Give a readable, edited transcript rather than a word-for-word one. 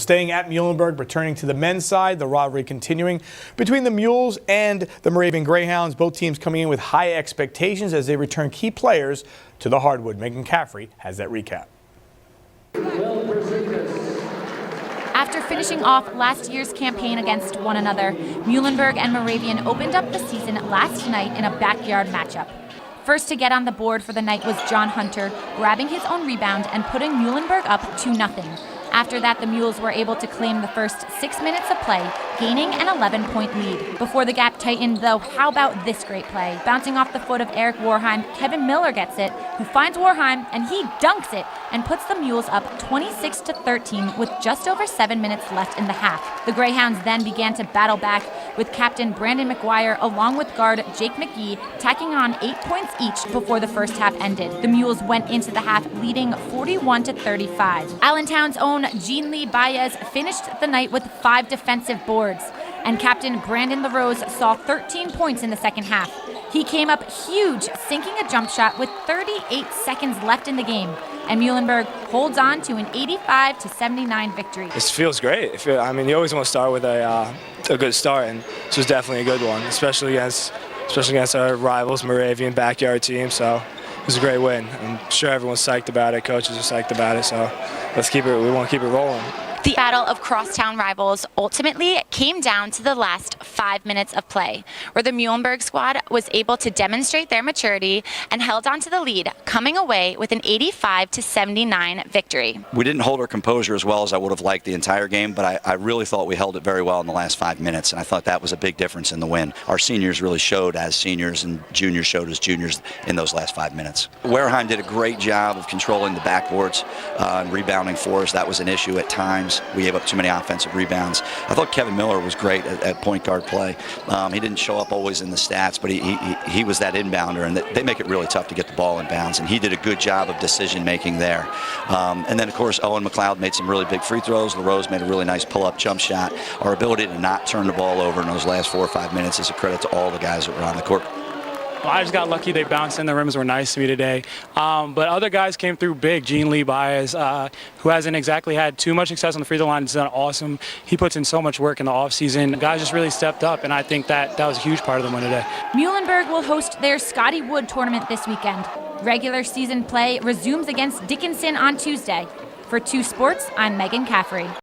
Staying at Muhlenberg, returning to the men's side, the rivalry continuing between the Mules and the Moravian Greyhounds. Both teams coming in with high expectations as they return key players to the hardwood. MEGHAN CAFFREY has that recap. After finishing off last year's campaign against one another, Muhlenberg and Moravian opened up the season last night in a backyard matchup. First to get on the board for the night was John Hunter, grabbing his own rebound and putting Muhlenberg up 2-0. After that, the Mules were able to claim the first 6 minutes of play, gaining an 11-point lead. Before the gap tightened, though, how about this great play? Bouncing off the foot of Erik Werheim, Kevin Miller gets it, who finds Werheim, and he dunks it and puts the Mules up 26-13 with just over 7 minutes left in the half. The Greyhounds then began to battle back, with captain Brandon LaRose along with guard Jake McGee tacking on 8 points each before the first half ended. The Mules went into the half leading 41-35. Allentown's own Jean Lee Baez finished the night with 5 defensive boards, and captain Brandon LaRose saw 13 points in the second half. He came up huge, sinking a jump shot with 38 seconds left in the game, and Muhlenberg holds on to an 85-79 victory. This feels great. You always want to start with a good start, and this was definitely a good one, especially against our rivals, Moravian backyard team. So it was a great win. I'm sure everyone's psyched about it. Coaches are psyched about it. So let's keep it. We want to keep it rolling. The battle of crosstown rivals ultimately came down to the last 5 minutes of play, where the Muhlenberg squad was able to demonstrate their maturity and held on to the lead, coming away with an 85-79 victory. We didn't hold our composure as well as I would have liked the entire game, but I really thought we held it very well in the last 5 minutes, and I thought that was a big difference in the win. Our seniors really showed as seniors, and juniors showed as juniors in those last 5 minutes. Werheim did a great job of controlling the backboards and rebounding for us. That was an issue at times. We gave up too many offensive rebounds. I thought Kevin Miller was great at point guard play. He didn't show up always in the stats, but he was that inbounder, and they make it really tough to get the ball in bounds, and he did a good job of decision making there. And then, of course, Owen McLeod made some really big free throws. LaRose made a really nice pull-up jump shot. Our ability to not turn the ball over in those last 4 or 5 minutes is a credit to all the guys that were on the court. Well, I just got lucky. They bounced in. The rims were nice to me today. But other guys came through big. Jean Lee Baez, who hasn't exactly had too much success on the free throw line, has done awesome. He puts in so much work in the offseason. Guys just really stepped up, and I think that was a huge part of the win today. Muhlenberg will host their Scotty Wood tournament this weekend. Regular season play resumes against Dickinson on Tuesday. For 2 Sports, I'm MEGHAN CAFFREY.